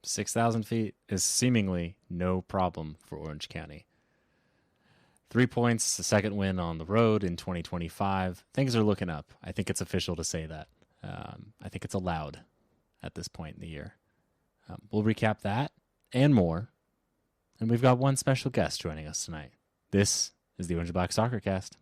6,000 feet is seemingly no problem for Orange County. 3 points, the second win on the road in 2025. Things are looking up. I think it's official to say that. I think it's allowed at this point in the year. We'll recap that and more. And we've got one special guest joining us tonight. This is the Orange and Black Soccer Cast.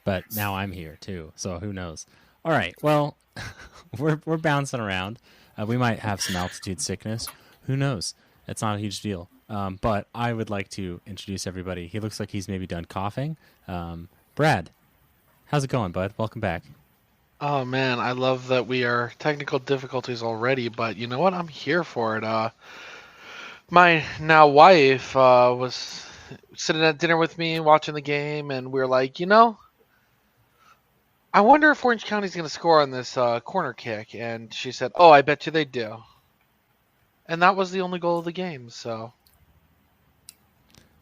But now I'm here too, so who knows? All right, well, we're bouncing around. We might have some altitude sickness. Who knows? It's not a huge deal. But I would like to introduce everybody. He looks like he's maybe done coughing. Brad, how's it going, bud? Welcome back. Oh man, I love that we are technical difficulties already, but you know what? I'm here for it. My now wife was sitting at dinner with me watching the game, and we were like, I wonder if Orange County's going to score on this corner kick. And she said, oh, I bet you they do. And that was the only goal of the game, so.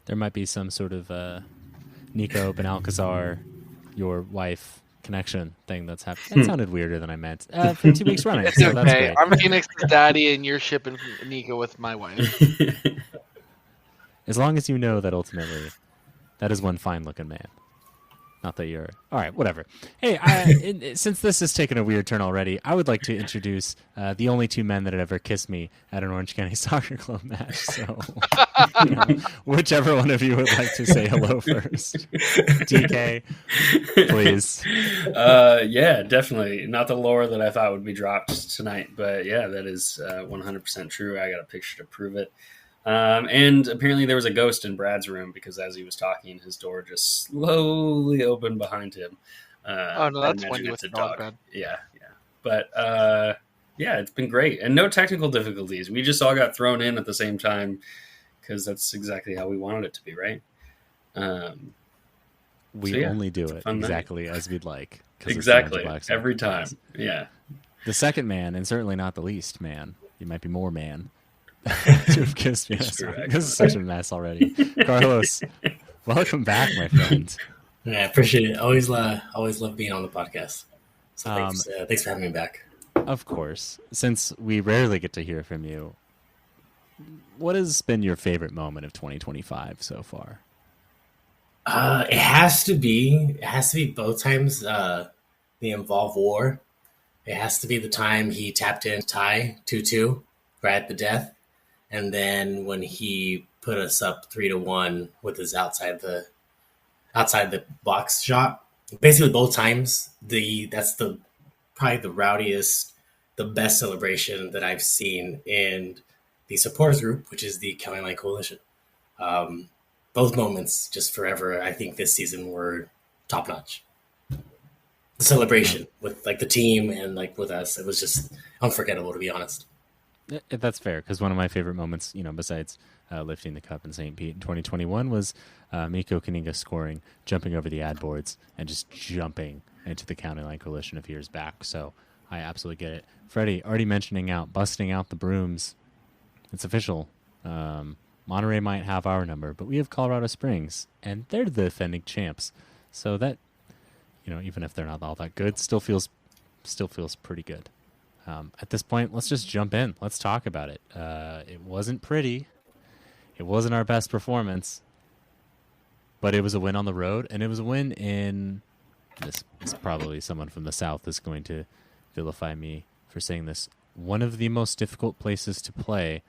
There might be some sort of Nico Benalcazar, your wife, connection thing that's happening. That sounded weirder than I meant. For 2 weeks running. It's so okay. That's great. I'm Phoenix's daddy, and you're shipping Nico with my wife. As long as you know that ultimately that is one fine-looking man. Not that you're... All right, whatever. Hey, since this has taken a weird turn already, I would like to introduce the only two men that had ever kissed me at an Orange County Soccer Club match. So, whichever one of you would like to say hello first. DK, please. Yeah, definitely. Not the lore that I thought would be dropped tonight, but yeah, that is 100% true. I got a picture to prove it. And apparently there was a ghost in Brad's room because as he was talking, his door just slowly opened behind him. Oh, no, that's when you with the dog bed. Yeah. But, yeah, it's been great. And no technical difficulties. We just all got thrown in at the same time because that's exactly how we wanted it to be, right? We only do it exactly as we'd like. Exactly. Every time. Yeah. The second man, and certainly not the least man, you might be more man, to have kissed me. This is such a mess already. Carlos, welcome back, my friend. Yeah, I appreciate it. Always love being on the podcast. So thanks for having me back. Of course. Since we rarely get to hear from you, what has been your favorite moment of 2025 so far? It has to be both times they involve war. It has to be the time he tapped in tie 2-2 right at the death. And then when he put us up 3-1 with his outside the box shot, basically both times that's probably the rowdiest, the best celebration that I've seen in the supporters group, which is the County Line Coalition. Both moments, just forever. I think this season were top notch. The celebration with like the team and like with us, it was just unforgettable, to be honest. That's fair, because one of my favorite moments, besides lifting the cup in St. Pete in 2021 was Miko Kaninga scoring, jumping over the ad boards, and just jumping into the County Line Coalition of years back. So I absolutely get it. Freddie, already busting out the brooms. It's official. Monterey might have our number, but we have Colorado Springs, and they're the defending champs. So that, even if they're not all that good, still feels pretty good. At this point, let's just jump in. Let's talk about it. It wasn't pretty. It wasn't our best performance, but it was a win on the road, and it was a win in this is probably someone from the South is going to vilify me for saying this. One of the most difficult places to play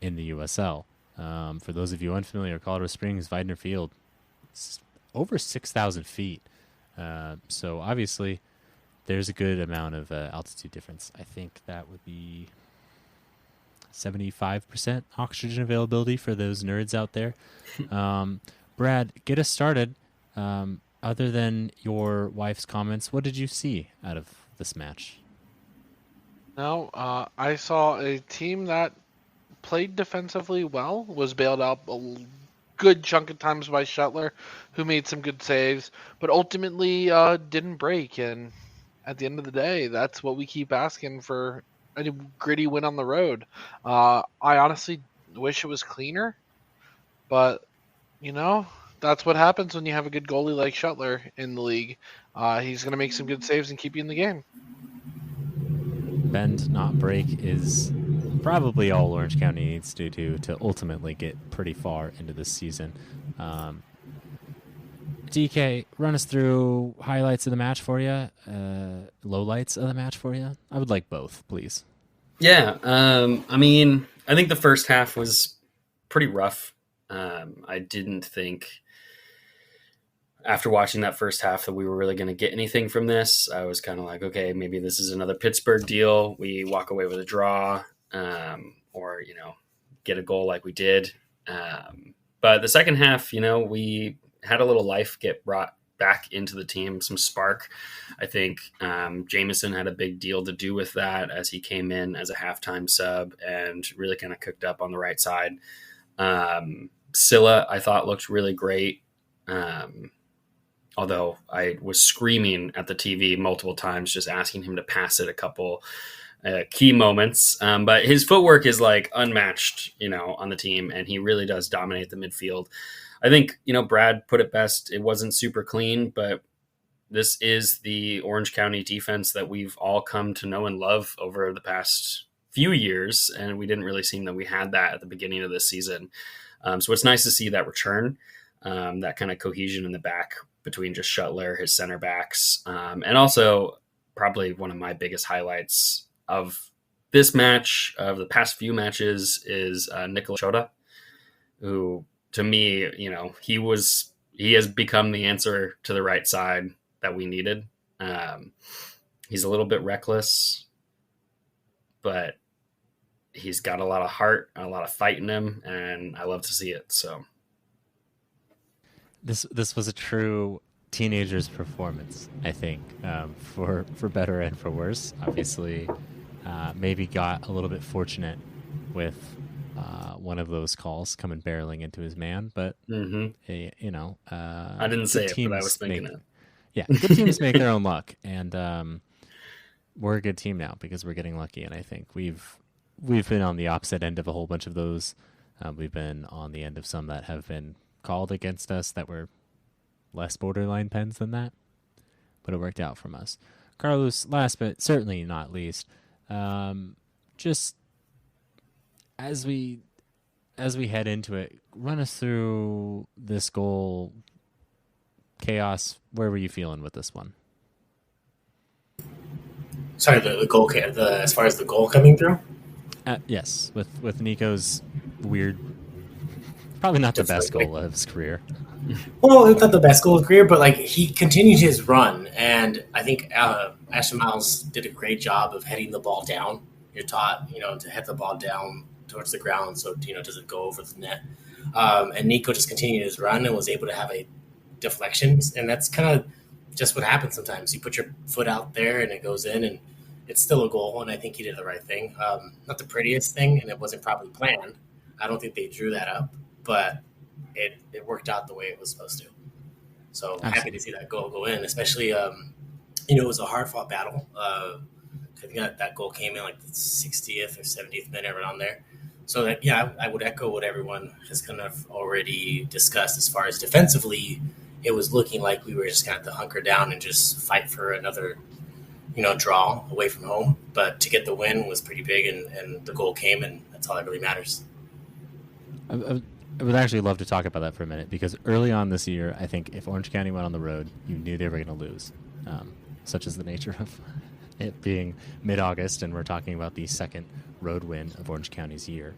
in the USL. For those of you unfamiliar, Colorado Springs, Widener Field, over 6,000 feet. So obviously there's a good amount of altitude difference. I think that would be 75% oxygen availability for those nerds out there. Brad, get us started. Other than your wife's comments, what did you see out of this match? No, I saw a team that played defensively well, was bailed out good chunk of times by Shuttler, who made some good saves, but ultimately didn't break. And at the end of the day, that's what we keep asking for, a gritty win on the road. I honestly wish it was cleaner, but that's what happens when you have a good goalie like Shuttler in the league. He's going to make some good saves and keep you in the game. Bend, not break is probably all Orange County needs to do to ultimately get pretty far into this season. DK, run us through highlights of the match for you, lowlights of the match for you. I would like both, please. Yeah, I think the first half was pretty rough. I didn't think after watching that first half that we were really going to get anything from this. I was kind of like, okay, maybe this is another Pittsburgh deal. We walk away with a draw, or get a goal like we did. But the second half, we had a little life get brought back into the team, some spark. I think Jamison had a big deal to do with that as he came in as a halftime sub and really kind of cooked up on the right side. Scylla, I thought, looked really great. Although I was screaming at the TV multiple times, just asking him to pass it a couple key moments. But his footwork is like unmatched, on the team, and he really does dominate the midfield. I think, Brad put it best. It wasn't super clean, but this is the Orange County defense that we've all come to know and love over the past few years. And we didn't really seem that we had that at the beginning of this season. So it's nice to see that return, that kind of cohesion in the back between just Shuttler, his center backs. And also probably one of my biggest highlights of this match, of the past few matches, is Nikola Chota, who to me, he has become the answer to the right side that we needed. He's a little bit reckless, but he's got a lot of heart and a lot of fight in him, and I love to see it. So this was a true teenager's performance, I think, for better and for worse. Obviously, maybe got a little bit fortunate with one of those calls coming barreling into his man, but I didn't say it, but I was thinking it. Yeah, good teams make their own luck, and we're a good team now because we're getting lucky. And I think we've been on the opposite end of a whole bunch of those. We've been on the end of some that have been called against us that were less borderline pens than that, but it worked out from us. Carlos, last but certainly not least, just as we head into it, run us through this goal chaos. Where were you feeling with this one? Sorry, the goal, as far as the goal coming through? Yes, with Nico's weird, probably not the best goal of his career. Well, it's not the best goal of his career, but he continued his run, and I think Ashton Miles did a great job of heading the ball down. You're taught, to head the ball down towards the ground, so doesn't go over the net. And Nico just continued his run and was able to have a deflection, and that's kind of just what happens sometimes. You put your foot out there and it goes in, and it's still a goal, and I think he did the right thing. Not the prettiest thing, and it wasn't probably planned. I don't think they drew that up, but it worked out the way it was supposed to. So I'm happy to see that goal go in, especially, it was a hard-fought battle. I think that goal came in the 60th or 70th minute around there. So that, I would echo what everyone has kind of already discussed as far as defensively. It was looking like we were just going to have to hunker down and just fight for another, draw away from home. But to get the win was pretty big, and the goal came, and that's all that really matters. I would actually love to talk about that for a minute, because early on this year, I think if Orange County went on the road, you knew they were going to lose, such is the nature of it being mid-August, and we're talking about the second road win of Orange County's year.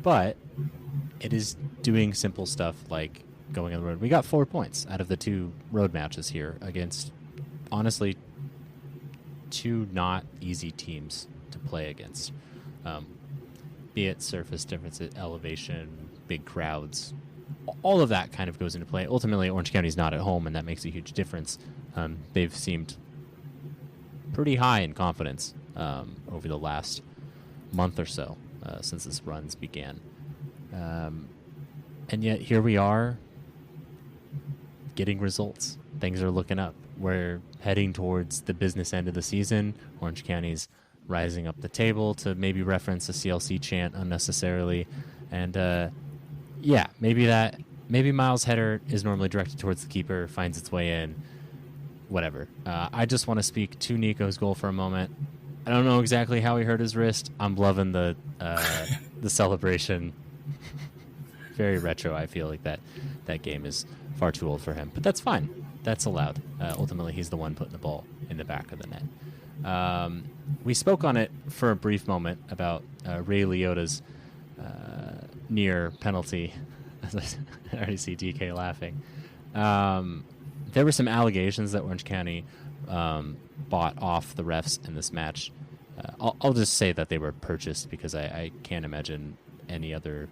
But it is doing simple stuff like going on the road. We got 4 points out of the 2 road matches here against, honestly, 2 not easy teams to play against. Be it surface differences, elevation, big crowds, all of that kind of goes into play. Ultimately, Orange County's not at home, and that makes a huge difference. They've seemed pretty high in confidence over the last month or so since this runs began. And yet here we are getting results. Things are looking up. We're heading towards the business end of the season. Orange County's rising up the table, to maybe reference a CLC chant unnecessarily. And maybe Miles' header is normally directed towards the keeper, finds its way in, whatever. I just want to speak to Nico's goal for a moment. I don't know exactly how he hurt his wrist. I'm loving the celebration. Very retro. I feel like that game is far too old for him, but that's fine. That's allowed. Ultimately, he's the one putting the ball in the back of the net. We spoke on it for a brief moment about Ray Liotta's near penalty. I already see DK laughing. There were some allegations that Orange County bought off the refs in this match. I'll just say that they were purchased, because I can't imagine any other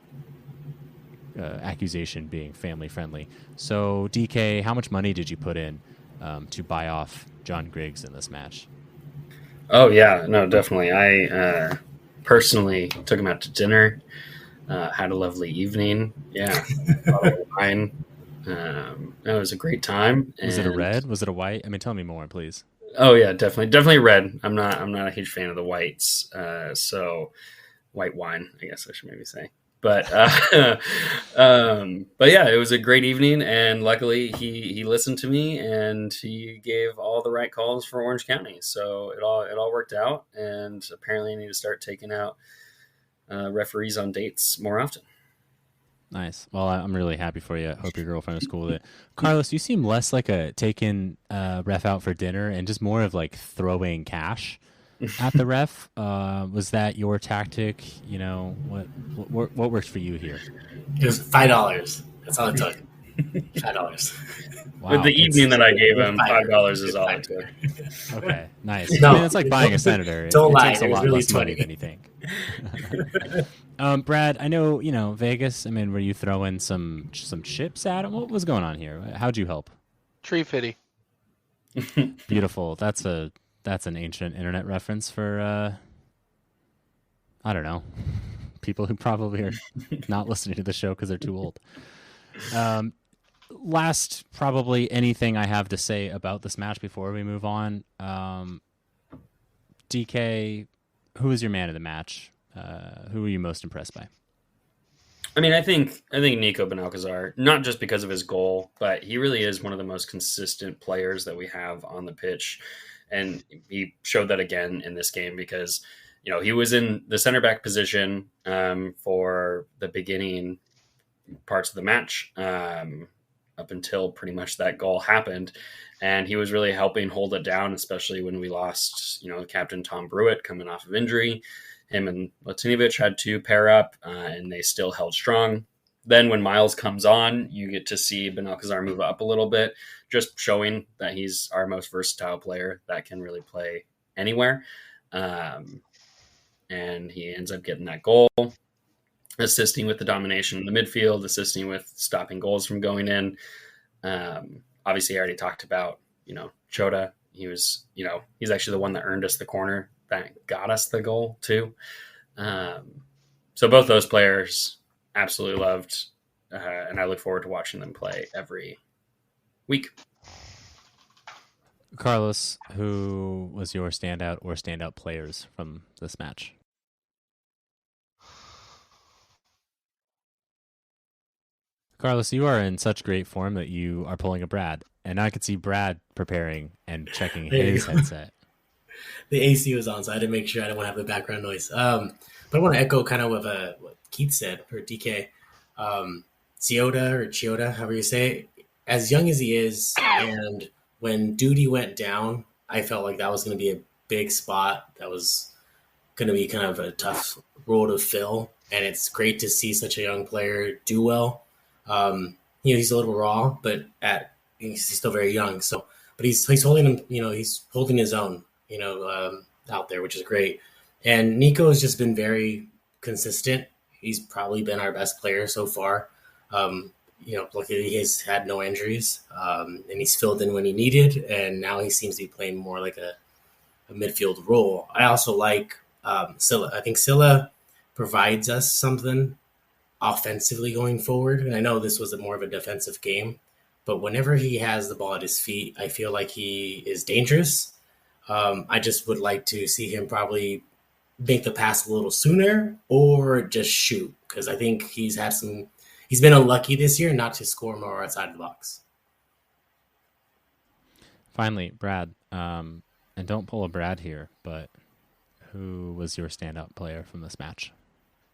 accusation being family friendly. So DK, how much money did you put in to buy off John Griggs in this match? Oh yeah, no, definitely. I personally took him out to dinner, had a lovely evening. Yeah, wine. It was a great time. Was it a red? Was it a white? I mean, tell me more, please. Oh yeah, definitely red. I'm not a huge fan of the whites. So white wine, I guess I should maybe say. But yeah, it was a great evening, and luckily he listened to me and he gave all the right calls for Orange County. So it all worked out, and apparently I need to start taking out referees on dates more often. Nice. Well, I'm really happy for you. I hope your girlfriend is cool with it. Carlos, you seem less like a taking ref out for dinner and just more of like throwing cash at the ref. Was that your tactic? You know, what worked for you here? It was $5. That's all it took. $5. Wow. With the evening that I gave him, $5 is all it took. Okay, nice. No, I mean, it's like buying a senator. Don't lie. Takes a It was lot really less money 20. than you think. Brad, I know, Vegas. I mean, were you throwing some chips at him? What was going on here? How'd you help? Tree fitty. Beautiful. That's an ancient internet reference for I don't know, people who probably are not listening to the show because they're too old. Last, probably anything I have to say about this match before we move on. DK, who was your man of the match? Who were you most impressed by? I mean, I think Nico Benalcazar, not just because of his goal, but he really is one of the most consistent players that we have on the pitch. And he showed that again in this game, because, he was in the center back position for the beginning parts of the match up until pretty much that goal happened. And he was really helping hold it down, especially when we lost, Captain Tom Brewitt coming off of injury. Him and Latinovic had to pair up, and they still held strong. Then when Miles comes on, you get to see Benalcazar move up a little bit, just showing that he's our most versatile player that can really play anywhere. And he ends up getting that goal, assisting with the domination in the midfield, assisting with stopping goals from going in. Obviously, I already talked about, Chota. He was, he's actually the one that earned us the corner that got us the goal too. So both those players absolutely loved, and I look forward to watching them play every week. Carlos, who was your standout or standout players from this match? Carlos, you are in such great form that you are pulling a Brad, and I could see Brad preparing and checking his headset. The AC was on, so I had to make sure I didn't want to have the background noise. But I want to echo kind of what Keith said for DK. Chioda, however you say it, as young as he is, and when Duty went down, I felt like that was going to be a big spot. That was going to be kind of a tough role to fill, and it's great to see such a young player do well. He's a little raw, but he's still very young. So, but he's holding him. He's holding his own. Out there, which is great. And Nico has just been very consistent. He's probably been our best player so far. Luckily he has had no injuries, and he's filled in when he needed. And now he seems to be playing more like a midfield role. I also like Scylla. I think Scylla provides us something offensively going forward. And I know this was more of a defensive game, but whenever he has the ball at his feet, I feel like he is dangerous. I just would like to see him probably make the pass a little sooner or just shoot, because I think he's been unlucky this year not to score more outside the box. Finally, Brad, and don't pull a Brad here, but who was your standout player from this match?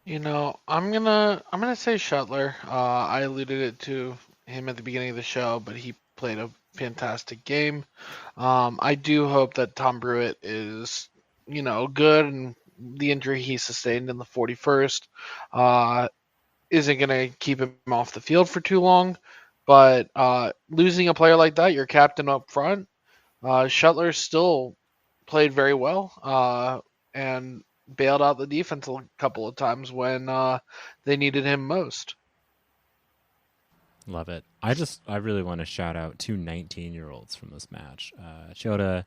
I'm gonna say Shuttler. I alluded it to him at the beginning of the show, but he played a fantastic game. I do hope that Tom Brewitt is, good, and the injury he sustained in the 41st isn't gonna keep him off the field for too long. But losing a player like that, your captain up front, Shuttler still played very well and bailed out the defense a couple of times when they needed him most. Love it. I really want to shout out two 19-year-olds from this match. Chota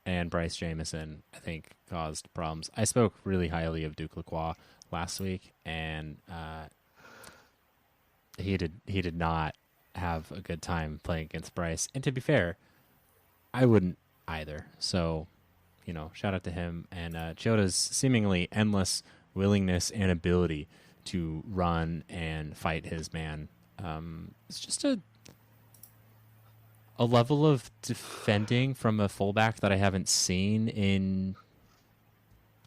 and Bryce Jamison, I think, caused problems. I spoke really highly of Duke Lacroix last week, and he did not have a good time playing against Bryce. And to be fair, I wouldn't either. So, shout out to him and Chota's seemingly endless willingness and ability to run and fight his man. It's just a level of defending from a fullback that I haven't seen in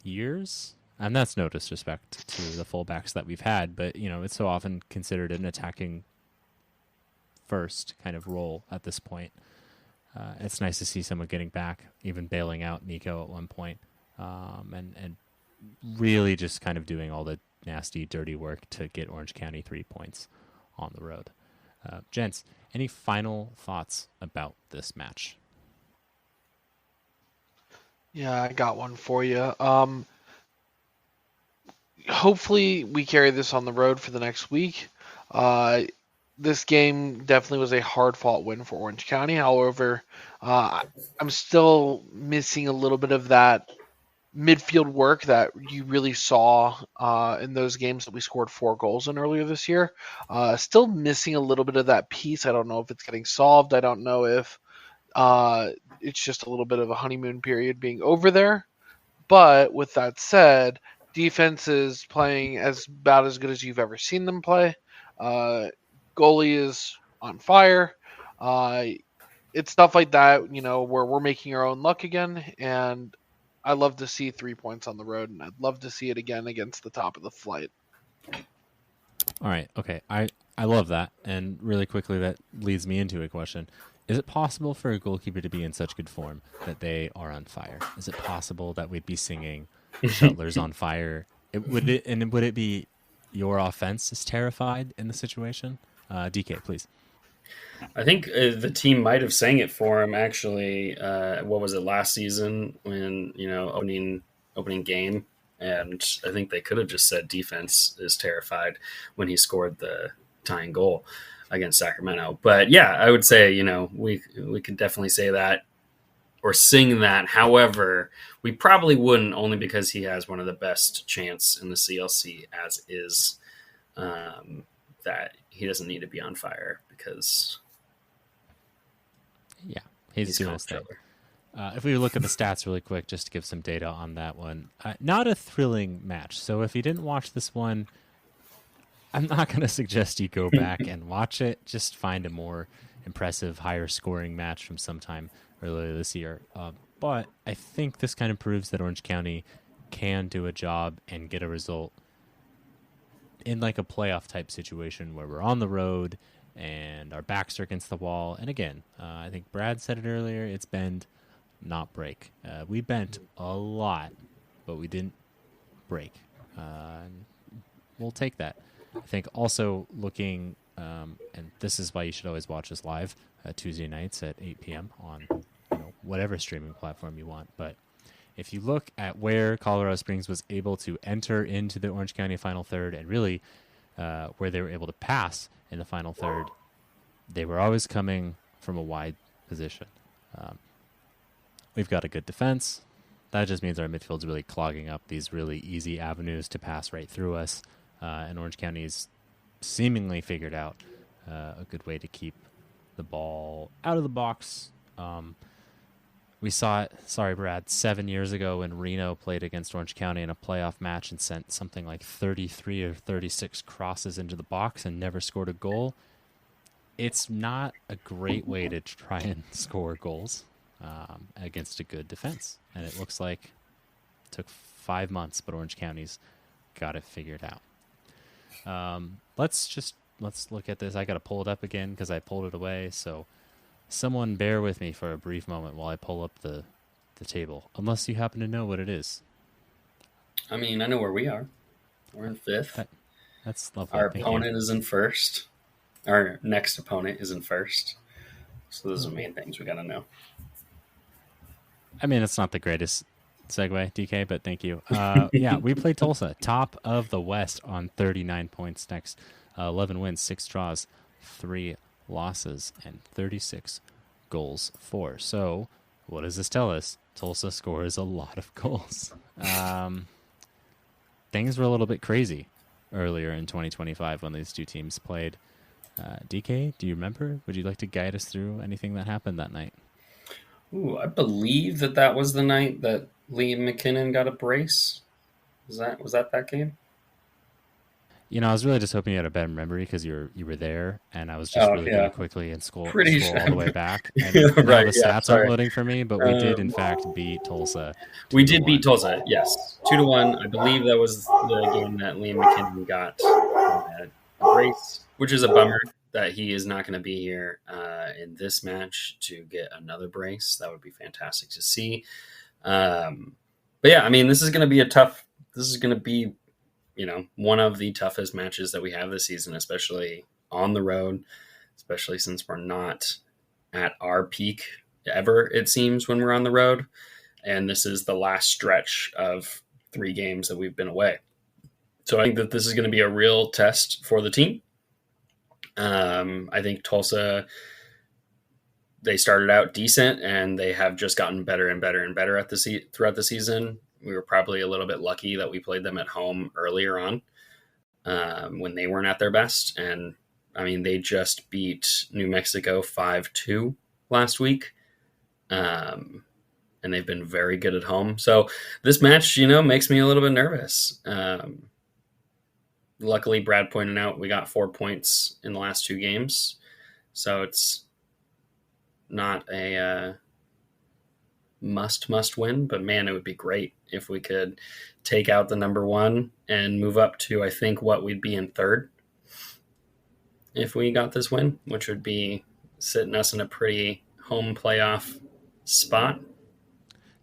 years. And that's no disrespect to the fullbacks that we've had, but it's so often considered an attacking first kind of role at this point. It's nice to see someone getting back, even bailing out Nico at one point, and really just kind of doing all the nasty, dirty work to get Orange County 3 points on the road. Gents, any final thoughts about this match? Yeah, I got one for you. Hopefully we carry this on the road for the next week. This game definitely was a hard-fought win for Orange County. However, I'm still missing a little bit of that midfield work that you really saw in those games that we scored 4 goals in earlier this year. Still missing a little bit of that piece. I don't know if it's getting solved. I don't know if it's just a little bit of a honeymoon period being over there. But with that said, defense is playing about as good as you've ever seen them play. Goalie is on fire. It's stuff like that, where we're making our own luck again. And I love to see 3 points on the road, and I'd love to see it again against the top of the flight. All right. Okay. I love that. And really quickly, that leads me into a question. Is it possible for a goalkeeper to be in such good form that they are on fire? Is it possible that we'd be singing Shuttler's on fire? Would it be your offense is terrified in the situation? DK, please. I think the team might have sang it for him, actually. What was it, last season when, opening game? And I think they could have just said defense is terrified when he scored the tying goal against Sacramento. But yeah, I would say, we could definitely say that or sing that. However, we probably wouldn't, only because he has one of the best chants in the CLC as is, that he doesn't need to be on fire because he's doing his thing. If we look at the stats really quick, just to give some data on that one, not a thrilling match. So if you didn't watch this one, I'm not going to suggest you go back and watch it. Just find a more impressive, higher scoring match from sometime earlier this year. But I think this kind of proves that Orange County can do a job and get a result in like a playoff type situation where we're on the road and our backs are against the wall. And again, I think Brad said it earlier, it's bend, not break. We bent a lot, but we didn't break. We'll take that. I think also looking, and this is why you should always watch us live Tuesday nights at 8 p.m. on whatever streaming platform you want. But if you look at where Colorado Springs was able to enter into the Orange County Final Third and really where they were able to pass in the Final Third, they were always coming from a wide position. We've got a good defense. That just means our midfield's really clogging up these really easy avenues to pass right through us. And Orange County's seemingly figured out a good way to keep the ball out of the box. We saw it, sorry, Brad, 7 years ago when Reno played against Orange County in a playoff match and sent something like 33 or 36 crosses into the box and never scored a goal. It's not a great way to try and score goals against a good defense. And it looks like it took 5 months, but Orange County's got it figured out. Let's look at this. I got to pull it up again because I pulled it away. So someone bear with me for a brief moment while I pull up the table, unless you happen to know what it is. I mean, I know where we are. We're in 5th. That's lovely. Our opponent is in 1st. Our next opponent is in 1st. So those are the main things we got to know. I mean, it's not the greatest segue, DK, but thank you. Yeah, we played Tulsa, top of the West on 39 points next. 11 wins, 6 draws, 3 losses, and 36 goals for. So what does this tell us? Tulsa scores a lot of goals. Things were a little bit crazy earlier in 2025 when these two teams played. DK, do you remember? Would you like to guide us through anything that happened that night? Ooh, I believe that was the night that Liam McKinnon got a brace. Was that game? You know, I was really just hoping you had a better memory because you were there, and I was just going to quickly and scroll all the way back. And right, the stats aren't loading for me, but we did, in fact, beat Tulsa. We did beat Tulsa, yes. 2-1. I believe that was the game that Liam McKinnon got a brace, which is a bummer that he is not going to be here in this match to get another brace. That would be fantastic to see. But yeah, I mean, this is going to be one of the toughest matches that we have this season, especially on the road, especially since we're not at our peak ever, it seems, when we're on the road. And this is the last stretch of 3 games that we've been away. So I think that this is going to be a real test for the team. I think Tulsa, they started out decent and they have just gotten better and better and better throughout the season. We were probably a little bit lucky that we played them at home earlier on when they weren't at their best. And I mean, they just beat New Mexico 5-2 last week. And they've been very good at home. So this match, makes me a little bit nervous. Luckily, Brad pointed out we got 4 points in the last 2 games. So it's not a must win, but man, it would be great if we could take out the number 1 and move up to, I think, what we'd be in 3rd if we got this win, which would be sitting us in a pretty home playoff spot.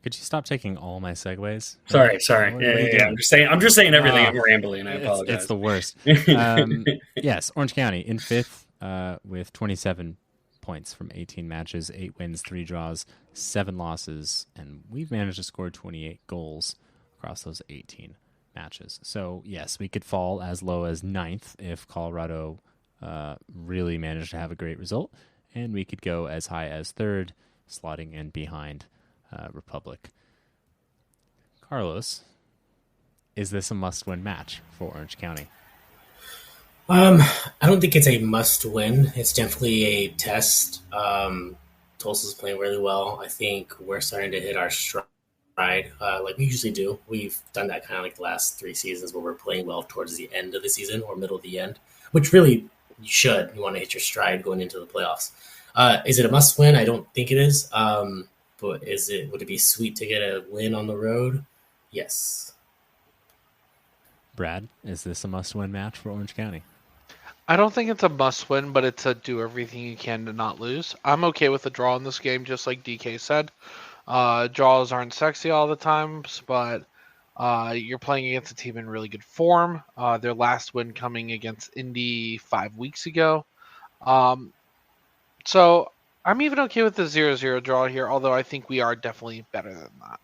Could you stop taking all my segues? Sorry. Yeah. I'm just saying everything. I'm rambling. I apologize. It's the worst. Yes, Orange County in 5th with 27 points from 18 matches, 8 wins, 3 draws, 7 losses, and we've managed to score 28 goals across those 18 matches. So yes, we could fall as low as 9th if Colorado really managed to have a great result, and we could go as high as 3rd, slotting in behind Republic. Carlos, is this a must-win match for Orange County? I don't think it's a must-win. It's definitely a test. Tulsa's playing really well. I think we're starting to hit our stride like we usually do. We've done that kind of like the last 3 seasons where we're playing well towards the end of the season or middle of the end, which really you should. You want to hit your stride going into the playoffs. Is it a must-win? I don't think it is. But would it be sweet to get a win on the road? Yes. Brad, is this a must-win match for Orange County? I don't think it's a must-win, but it's a do everything you can to not lose. I'm okay with a draw in this game, just like DK said. Draws aren't sexy all the times, but you're playing against a team in really good form. Their last win coming against Indy 5 weeks ago. So I'm even okay with the 0-0 draw here, although I think we are definitely better than that.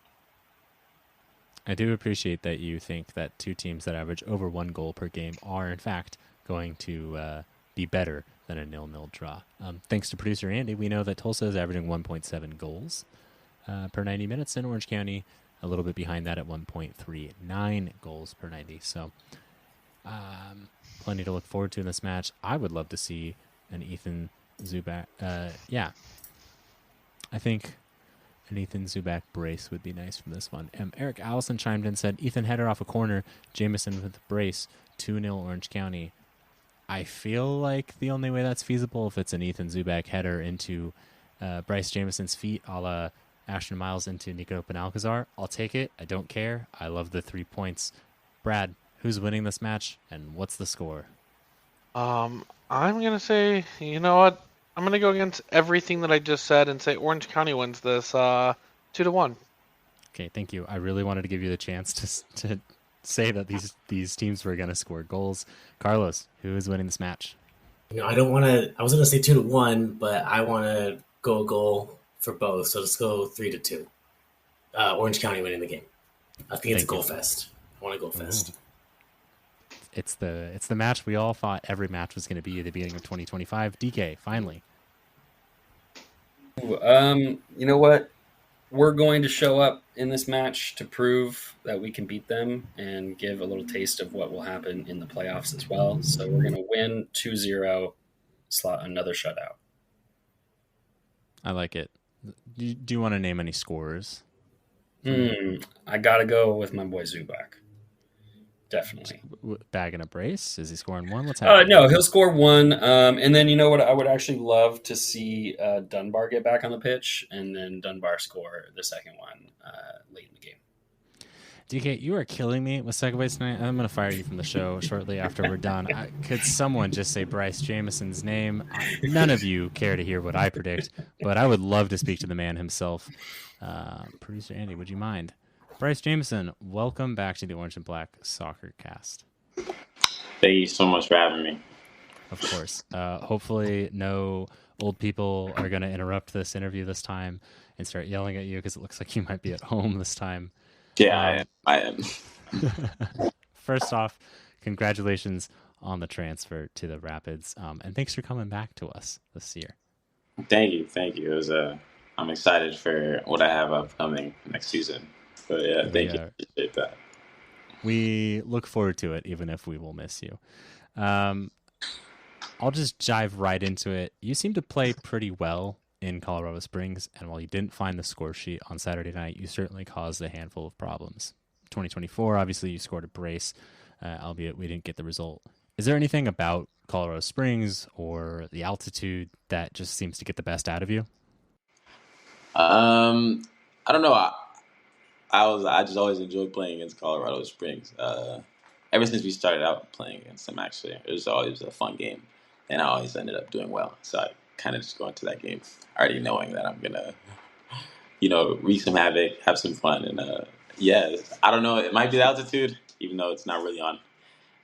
I do appreciate that you think that 2 teams that average over 1 goal per game are, in fact, going to be better than a 0-0 draw. Thanks to producer Andy, we know that Tulsa is averaging 1.7 goals per 90 minutes, and Orange County a little bit behind that at 1.39 goals per 90. So plenty to look forward to in this match. I would love to see an Ethan Zubak. I think an Ethan Zubak brace would be nice from this one. Eric Allison chimed in and said, Ethan header off a corner, Jamison with the brace, 2-0 Orange County. I feel like the only way that's feasible if it's an Ethan Zubak header into Bryce Jamison's feet a la Ashton Miles into Nico Penalcazar. I'll take it. I don't care. I love the 3 points. Brad, who's winning this match and what's the score? I'm going to say, you know what? I'm going to go against everything that I just said and say Orange County wins this 2-1. Okay, thank you. I really wanted to give you the chance to say that these teams were going to score goals. Carlos, who is winning this match? I don't want to. I was going to say 2-1, but I want to go a goal for both. So let's go 3-2. Orange County winning the game. I think it's a goal fest. I want a goal fest. It's the match we all thought every match was going to be at the beginning of 2025. DK, finally. You know what? We're going to show up in this match to prove that we can beat them and give a little taste of what will happen in the playoffs as well. So we're going to win 2-0, slot another shutout. I like it. Do you want to name any scorers? I got to go with my boy Zubak. Definitely. Bagging a brace? Is he scoring one? What's happening? No, he'll score one. And then, you know what? I would actually love to see Dunbar get back on the pitch and then Dunbar score the second one late in the game. DK, you are killing me with segues tonight. I'm going to fire you from the show shortly after we're done. Could someone just say Bryce Jamison's name? None of you care to hear what I predict, but I would love to speak to the man himself. Producer Andy, would you mind? Bryce Jamison, welcome back to the Orange and Black Soccer Cast. Thank you so much for having me. Of course. Hopefully no old people are going to interrupt this interview this time and start yelling at you because it looks like you might be at home this time. Yeah, I am. First off, congratulations on the transfer to the Rapids, and thanks for coming back to us this year. Thank you. It was, I'm excited for what I have upcoming next season. So yeah, thank you. Appreciate that. We look forward to it, even if we will miss you. I'll just dive right into it. You seem to play pretty well in Colorado Springs, and while you didn't find the score sheet on Saturday night, you certainly caused a handful of problems. 2024, obviously, you scored a brace, albeit we didn't get the result. Is there anything about Colorado Springs or the altitude that just seems to get the best out of you? I don't know. I just always enjoyed playing against Colorado Springs. Ever since we started out playing against them, actually, it was always a fun game, and I always ended up doing well. So I kind of just go into that game already knowing that I'm gonna, wreak some havoc, have some fun, and I don't know. It might be the altitude, even though it's not really on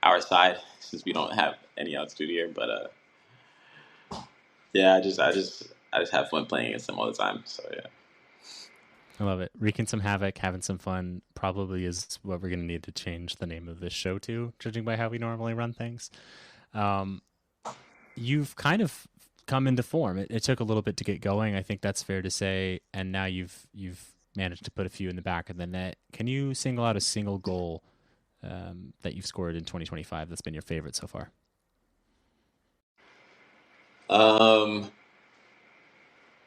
our side since we don't have any altitude here. But I just have fun playing against them all the time. So yeah. I love it. Wreaking some havoc, having some fun probably is what we're going to need to change the name of this show to, judging by how we normally run things. You've kind of come into form. It took a little bit to get going. I think that's fair to say. And now you've managed to put a few in the back of the net. Can you single out a single goal that you've scored in 2025 that's been your favorite so far?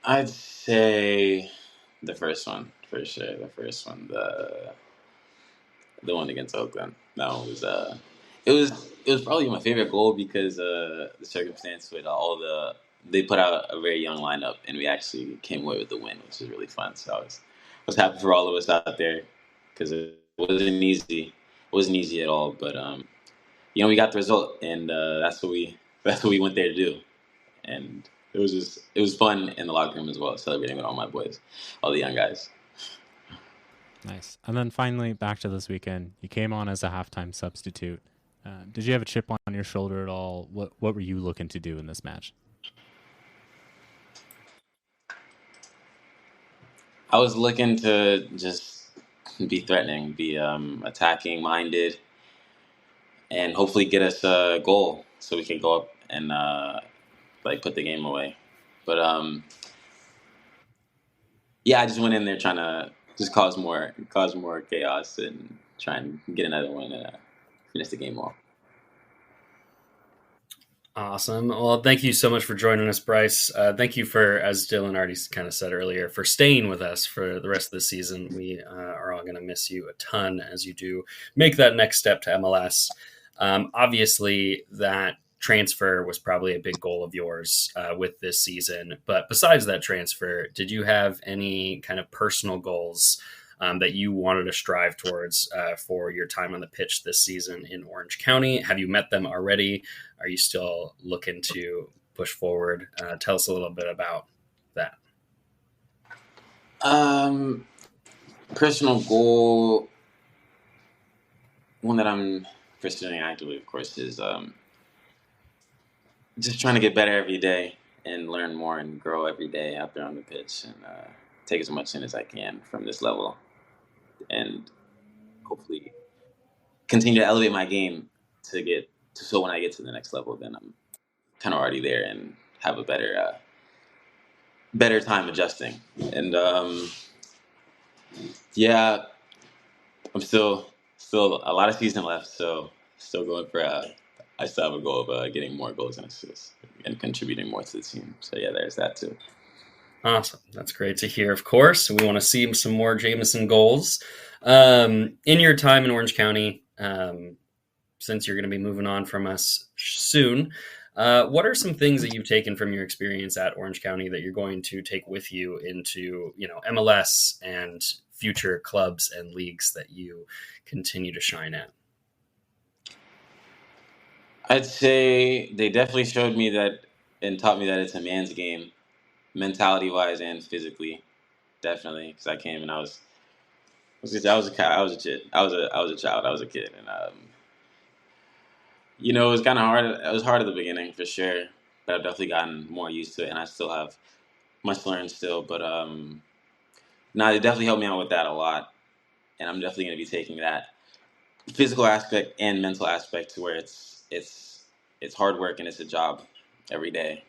I'd say the first one, for sure. The first one, the one against Oakland. That one was it was probably my favorite goal because the circumstance with they put out a very young lineup and we actually came away with the win, which was really fun. So I was happy for all of us out there because it wasn't easy. It wasn't easy at all, but we got the result, and that's what we went there to do, and it was fun in the locker room as well, celebrating with all my boys, all the young guys. Nice. And then finally, back to this weekend, you came on as a halftime substitute. Did you have a chip on your shoulder at all? What were you looking to do in this match? I was looking to just be threatening, be attacking minded, and hopefully get us a goal so we can go up and put the game away. But I just went in there trying to just cause more chaos and try and get another one and finish the game off. Awesome. Well, thank you so much for joining us, Bryce. Thank you for, as Dylan already kind of said earlier, for staying with us for the rest of the season. We are all going to miss you a ton as you do make that next step to MLS. Obviously, that transfer was probably a big goal of yours with this season. But besides that transfer, did you have any kind of personal goals that you wanted to strive towards for your time on the pitch this season in Orange County? Have you met them already? Are you still looking to push forward? Tell us a little bit about that. Personal goal, one that I'm pursuing actively, of course, is just trying to get better every day and learn more and grow every day out there on the pitch and take as much in as I can from this level and hopefully continue to elevate my game so when I get to the next level, then I'm kind of already there and have a better time adjusting. And yeah, I'm still a lot of season left, so still going for. I still have a goal of getting more goals and assists and contributing more to the team. So yeah, there's that too. Awesome. That's great to hear, of course. We want to see some more Jamison goals. In your time in Orange County, since you're going to be moving on from us soon, what are some things that you've taken from your experience at Orange County that you're going to take with you into, MLS and future clubs and leagues that you continue to shine at? I'd say they definitely showed me that and taught me that it's a man's game, mentality-wise and physically, definitely. Because I came and I was a kid. I was a child. I was a kid, and it was kind of hard. It was hard at the beginning for sure, but I've definitely gotten more used to it, and I still have much to learn still. But it definitely helped me out with that a lot, and I'm definitely going to be taking that physical aspect and mental aspect to where it's hard work and it's a job every day,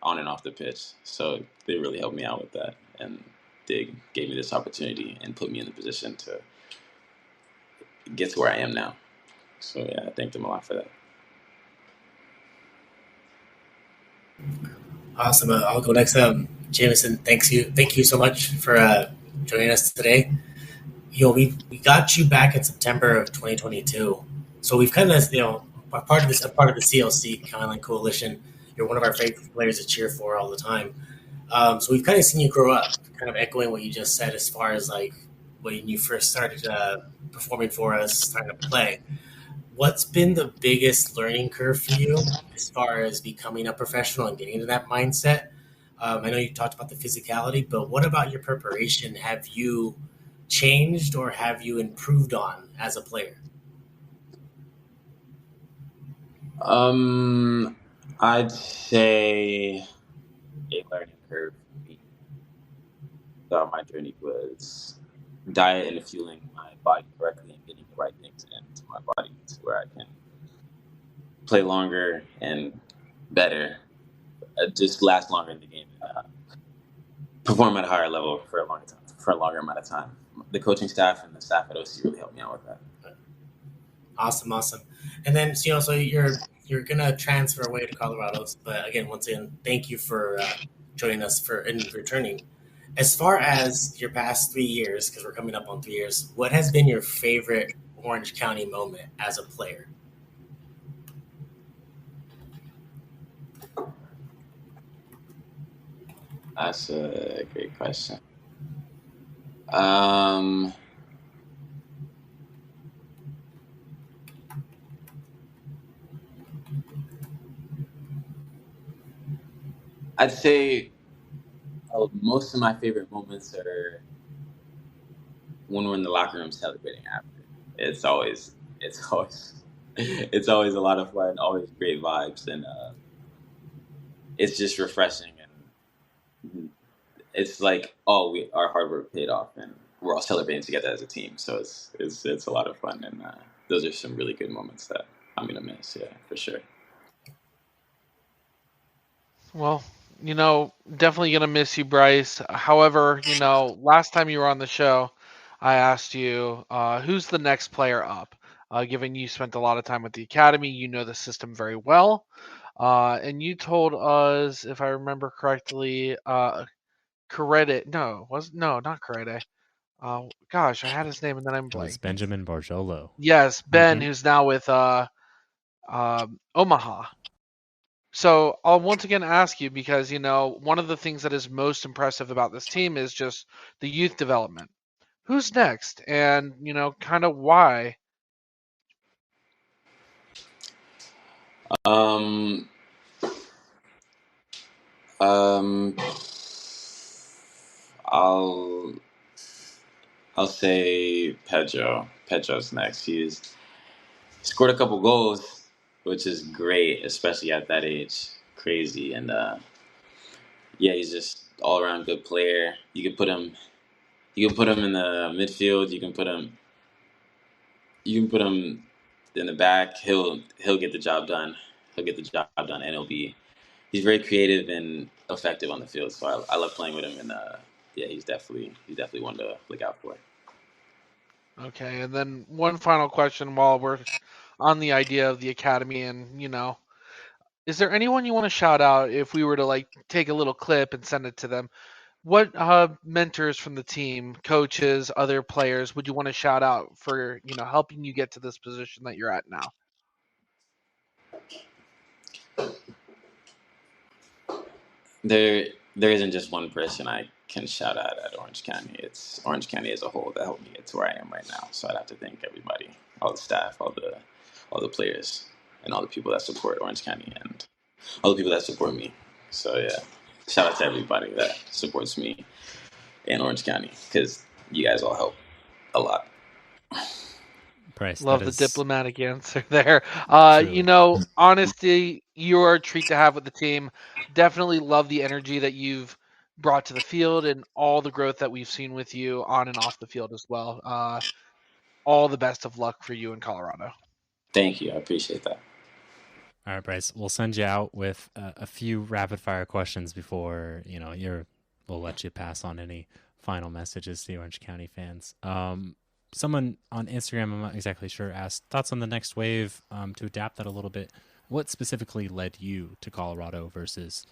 on and off the pitch. So they really helped me out with that, and they gave me this opportunity and put me in the position to get to where I am now. So yeah, I thank them a lot for that. Awesome. I'll go next. Jamison, thank you so much for joining us today. We got you back in September of 2022. So we've kind of, part of the CLC County Coalition. You're one of our favorite players to cheer for all the time. So we've kind of seen you grow up, kind of echoing what you just said as far as like when you first started performing for us, starting to play. What's been the biggest learning curve for you as far as becoming a professional and getting into that mindset? I know you talked about the physicality, but what about your preparation? Have you changed or have you improved on as a player? I'd say a learning curve for me throughout my journey was diet and fueling my body correctly and getting the right things into my body to where I can play longer and better, just last longer in the game, perform at a higher level for a longer amount of time. The coaching staff and the staff at OC really helped me out with that. Awesome. And then, so you're gonna transfer away to Colorado. But again, once again, thank you for joining us and returning. As far as your past 3 years, because we're coming up on 3 years, what has been your favorite Orange County moment as a player? That's a great question. I'd say most of my favorite moments are when we're in the locker room celebrating after. It's always a lot of fun, always great vibes, and it's just refreshing, and it's like our hard work paid off, and we're all celebrating together as a team. So it's a lot of fun, and those are some really good moments that I'm gonna miss. Yeah, for sure. Well, definitely gonna miss you, Bryce. However, last time you were on the show, I asked you who's the next player up. Given you spent a lot of time with the academy, you know the system very well. And you told us, if I remember correctly, Correde. No, not Correde. Gosh, I had his name and then I'm It was blanking. Benjamin Barjolo. Yes, Ben, who's now with Omaha. So I'll once again ask you because, one of the things that is most impressive about this team is just the youth development. Who's next? And, kind of why? Um, um, I'll I'll say Pedro. Pedro's next. He's scored a couple goals, which is great, especially at that age. Crazy, and yeah, he's just all around good player. You can put him. You can put him in the midfield. You can put him. You can put him in the back. He'll get the job done. He'll get the job done, and he's very creative and effective on the field. So I love playing with him, and yeah, he's definitely one to look out for. Okay, and then one final question while we're on the idea of the academy, and is there anyone you want to shout out if we were to take a little clip and send it to them? What mentors from the team, coaches, other players would you want to shout out for helping you get to this position that you're at now? There isn't just one person I can shout out at Orange County. It's Orange County as a whole that helped me get to where I am right now. So I'd have to thank everybody, all the staff, all the players, and all the people that support Orange County and all the people that support me. So yeah, shout out to everybody that supports me in Orange County because you guys all help a lot. Bryce, Love that the is diplomatic answer there. truly. Honesty, you're a treat to have with the team. Definitely love the energy that you've brought to the field and all the growth that we've seen with you on and off the field as well. All the best of luck for you in Colorado. Thank you. I appreciate that. All right, Bryce. We'll send you out with a few rapid fire questions before we'll let you pass on any final messages to the Orange County fans. Someone on Instagram, I'm not exactly sure, asked thoughts on the next wave. To adapt that a little bit, what specifically led you to Colorado versus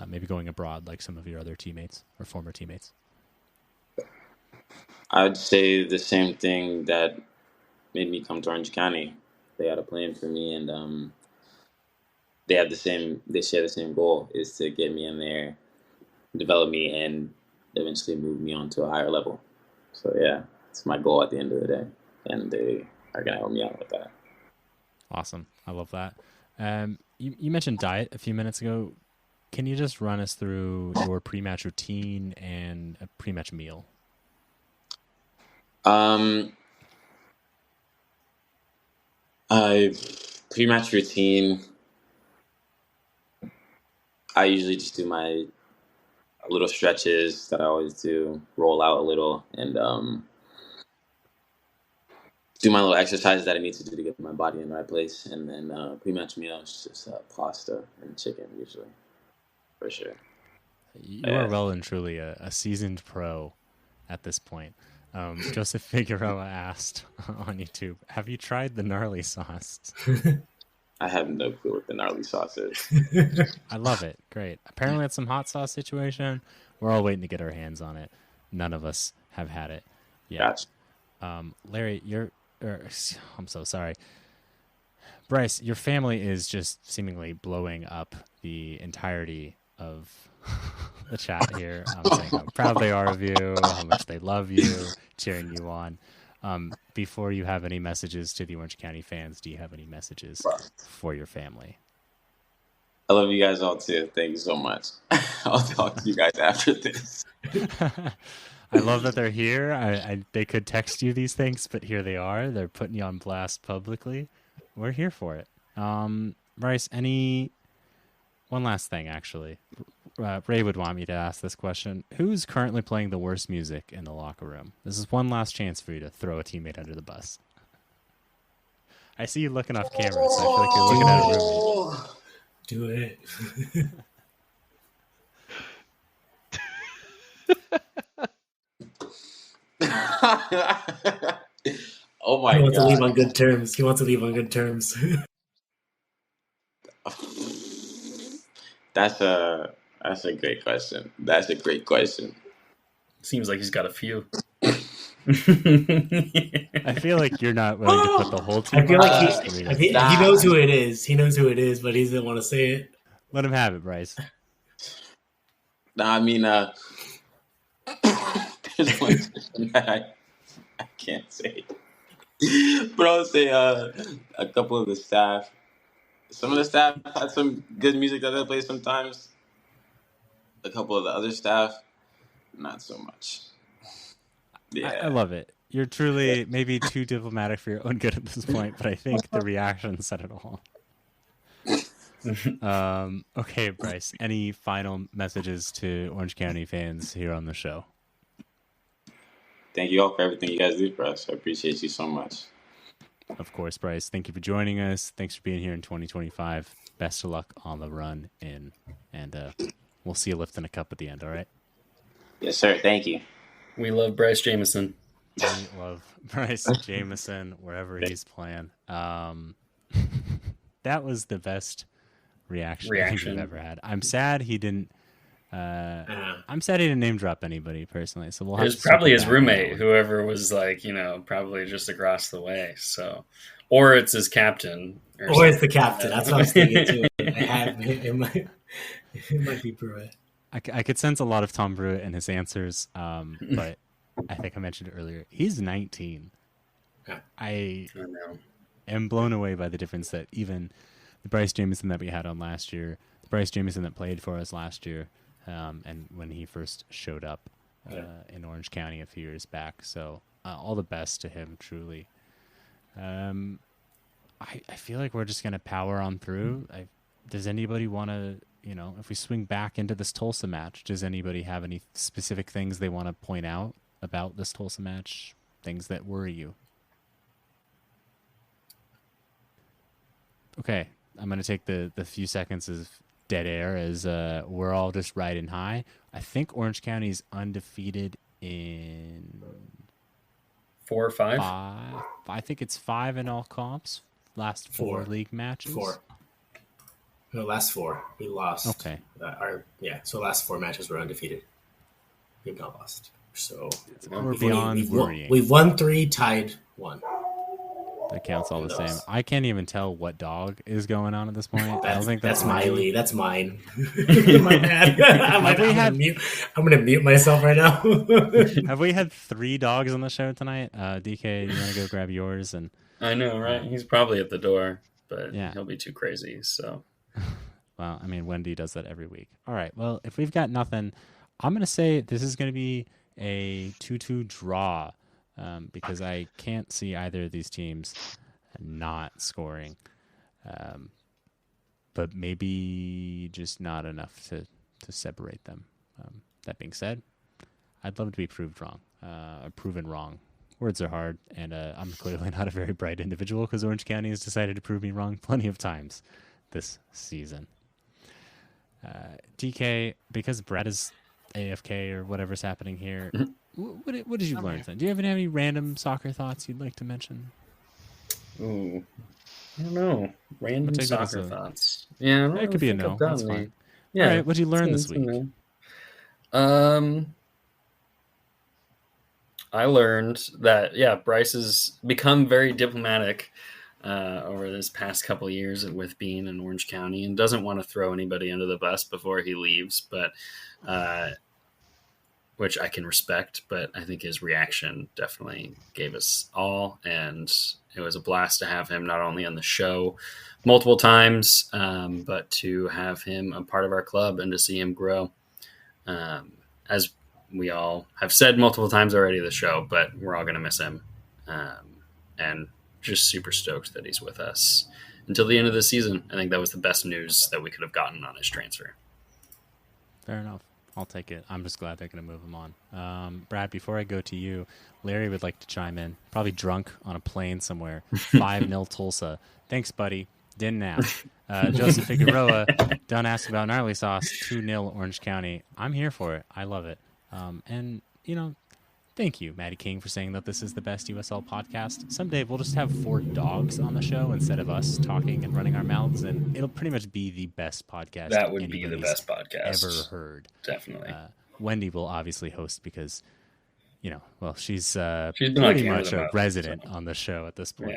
maybe going abroad like some of your other teammates or former teammates? I'd say the same thing that made me come to Orange County. They had a plan for me, and they share the same goal, is to get me in there, develop me, and eventually move me on to a higher level. So yeah, it's my goal at the end of the day, and they are gonna help me out with that. Awesome. I love that. You mentioned diet a few minutes ago. Can you just run us through your pre-match routine and a pre-match meal? Pre-match routine, I usually just do my little stretches that I always do, roll out a little, and do my little exercises that I need to do to get my body in the right place. And then pre-match meal is just pasta and chicken usually, for sure. You are well and truly a seasoned pro at this point. Joseph Figueroa asked on YouTube, have you tried the gnarly sauce? I have no clue what the gnarly sauce is. I love it. Great. Apparently it's some hot sauce situation. We're all waiting to get our hands on it. None of us have had it yet. Gotcha. Larry, I'm so sorry. Bryce, your family is just seemingly blowing up the entirety of the chat here. Saying how proud they are of you, how much they love you, cheering you on. Before you have any messages to the Orange County fans, do you have any messages for your family? I love you guys all too. Thank you so much. I'll talk to you guys after this. I love that they're here. They could text you these things, but here they are. They're putting you on blast publicly. We're here for it. Bryce, one last thing, actually. Ray would want me to ask this question. Who's currently playing the worst music in the locker room? This is one last chance for you to throw a teammate under the bus. I see you looking off camera, so I feel like you're looking at a roommate. Do it. Oh my God. He wants to leave on good terms. That's a great question. That's a great question. Seems like he's got a few. I feel like you're not willing to put the whole team. I feel on, like just three. he knows who it is. He knows who it is, but he doesn't want to say it. Let him have it, Bryce. I mean, there's one question that I can't say, but I'll say a couple of the staff. Some of the staff had some good music that they play sometimes. A couple of the other staff, not so much. Yeah, I love it. You're truly maybe too diplomatic for your own good at this point, but I think the reaction said it all. Okay, Bryce, any final messages to Orange County fans here on the show? Thank you all for everything you guys do for us. I appreciate you so much. Of course, Bryce. Thank you for joining us. Thanks for being here in 2025. Best of luck on the run in, and we'll see you lifting a cup at the end, all right? Yes, sir. Thank you. We love Bryce Jamison. We love Bryce Jamison wherever he's playing. That was the best reaction we've ever had. I'm sad he didn't. I'm sad he didn't name drop anybody personally. So we'll have. It was probably his roommate, whoever was like, probably just across the way. So, or it's his captain, or it's the captain. That's what I was thinking too. It might be Pruitt. I could sense a lot of Tom Pruitt in his answers, but I think I mentioned it earlier. He's 19. Yeah. I am blown away by the difference that even the Bryce Jamison that we had on last year, the Bryce Jamison that played for us last year, and when he first showed up in Orange County a few years back. So all the best to him, truly. I feel like we're just going to power on through. Does anybody want to, if we swing back into this Tulsa match, does anybody have any specific things they want to point out about this Tulsa match? Things that worry you? Okay, I'm going to take the few seconds of dead air as we're all just riding high. I think Orange County's undefeated in 4 or 5. I think it's 5 in all comps. Last 4 league matches. 4. No, last 4. We lost. Okay. So last 4 matches were undefeated. We've not lost. So we're beyond worrying. We've won 3, tied 1. That counts all the same. I can't even tell what dog is going on at this point. I don't think that's Miley. That's mine. My bad. I'm gonna mute myself right now. Have we had 3 dogs on the show tonight? DK, you want to go grab yours? And I know, right? He's probably at the door, but he'll be too crazy. So, well, I mean, Wendy does that every week. All right. Well, if we've got nothing, I'm gonna say this is gonna be a 2-2 draw. Because I can't see either of these teams not scoring. But maybe just not enough to separate them. That being said, I'd love to be proved wrong, proven wrong. Words are hard, and I'm clearly not a very bright individual because Orange County has decided to prove me wrong plenty of times this season. DK, because Brett is AFK or whatever's happening here, what did you learn then? Do you have any random soccer thoughts you'd like to mention? Ooh, I don't know. Random soccer thoughts. Yeah, it could be a no. That's fine. Yeah. All right, what did you learn this week? I learned that Bryce has become very diplomatic over this past couple of years with being in Orange County and doesn't want to throw anybody under the bus before he leaves, but which I can respect, but I think his reaction definitely gave us all, and it was a blast to have him not only on the show multiple times, but to have him a part of our club and to see him grow. As we all have said multiple times already the show, but we're all going to miss him. And just super stoked that he's with us until the end of the season. I think that was the best news that we could have gotten on his transfer. Fair enough. I'll take it. I'm just glad they're going to move him on. Brad, before I go to you, Larry would like to chime in. Probably drunk on a plane somewhere. 5-0 Tulsa. Thanks, buddy. Didn't ask. Joseph Figueroa, done asked about gnarly sauce. 2-0 Orange County. I'm here for it. I love it. And, Thank you, Maddie King, for saying that this is the best USL podcast. Someday we'll just have 4 dogs on the show instead of us talking and running our mouths, and it'll pretty much be the best podcast That would be the best podcast ever heard. Definitely. Wendy will obviously host because, she's been pretty much a resident on the show at this point.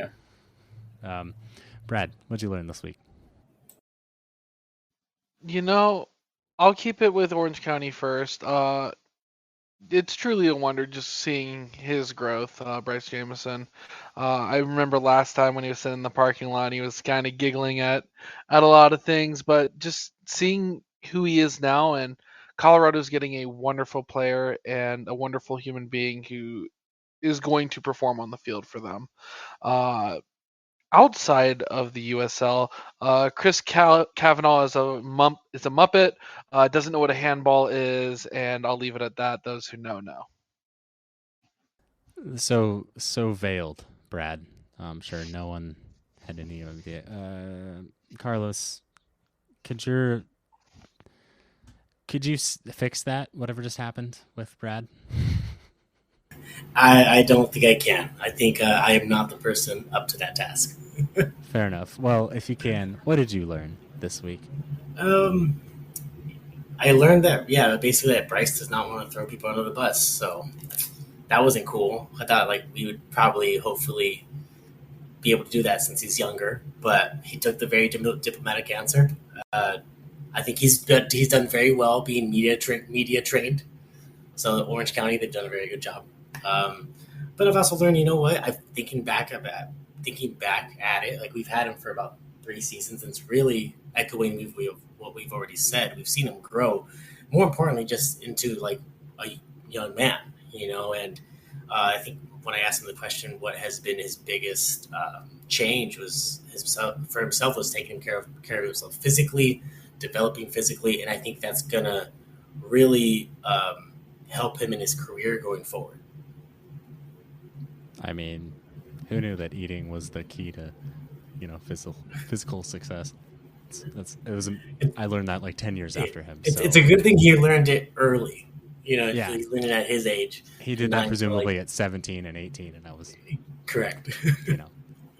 Yeah. Brad, what'd you learn this week? I'll keep it with Orange County first. It's truly a wonder just seeing his growth, Bryce Jamison. I remember last time when he was sitting in the parking lot, he was kind of giggling at a lot of things, but just seeing who he is now, and Colorado's getting a wonderful player and a wonderful human being who is going to perform on the field for them. Outside of the USL, Chris Kavanaugh is a Muppet, doesn't know what a handball is, and I'll leave it at that. Those who know. So veiled, Brad. I'm sure no one had any idea. Carlos, could you fix that? Whatever just happened with Brad? I don't think I can. I think I am not the person up to that task. Fair enough. Well, if you can, what did you learn this week? I learned that, basically that Bryce does not want to throw people under the bus. So that wasn't cool. I thought we would probably, hopefully, be able to do that since he's younger. But he took the very diplomatic answer. I think he's done very well being media trained. So Orange County, they've done a very good job. But I've also learned, I'm thinking back at it, we've had him for about 3 seasons, and it's really echoing what we've already said. We've seen him grow, more importantly, just into a young man, and I think when I asked him the question, what has been his biggest change was taking care of himself physically, developing physically, and I think that's gonna really help him in his career going forward. I mean, who knew that eating was the key to, physical success? I learned that 10 years after him. It's a good thing he learned it early. He learned it at his age. He did that presumably at 17 and 18, and I was correct.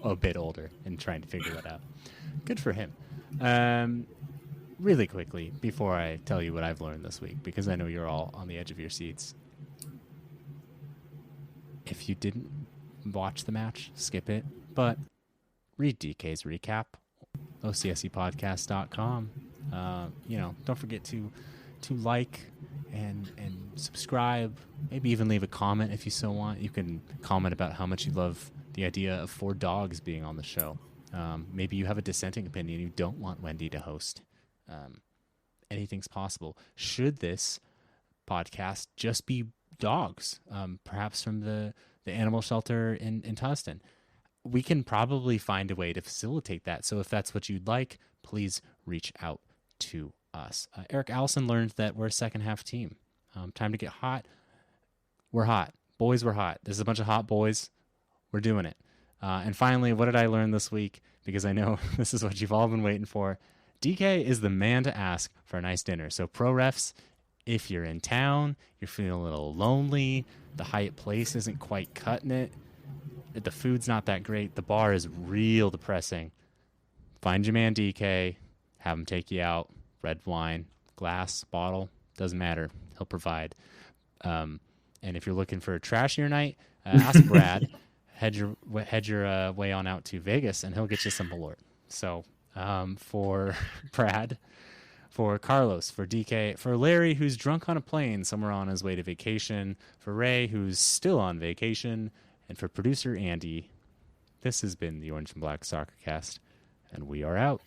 A bit older and trying to figure that out. Good for him. Really quickly, before I tell you what I've learned this week, because I know you're all on the edge of your seats. If you didn't watch the match, skip it, but read DK's recap, OCSCpodcast.com. Don't forget to like and subscribe, maybe even leave a comment if you so want. You can comment about how much you love the idea of 4 dogs being on the show. Maybe you have a dissenting opinion. You don't want Wendy to host. Anything's possible. Should this podcast just be dogs, perhaps from the animal shelter in Tustin? We can probably find a way to facilitate that. So if that's what you'd like, please reach out to us. Eric Allison learned that we're a second half team. Time to get hot. We're hot. Boys, we're hot. There's a bunch of hot boys. We're doing it. And finally, what did I learn this week? Because I know this is what you've all been waiting for. DK is the man to ask for a nice dinner. So pro refs, if you're in town, you're feeling a little lonely, the Hyatt Place isn't quite cutting it, the food's not that great, the bar is real depressing, find your man DK, have him take you out, red wine, glass, bottle, doesn't matter, he'll provide. And if you're looking for a trashier night, ask Brad, head your way on out to Vegas, and he'll get you some Malort. So for Brad, for Carlos, for DK, for Larry, who's drunk on a plane somewhere on his way to vacation, for Ray, who's still on vacation, and for producer Andy, this has been the Orange and Black Soccer Cast, and we are out.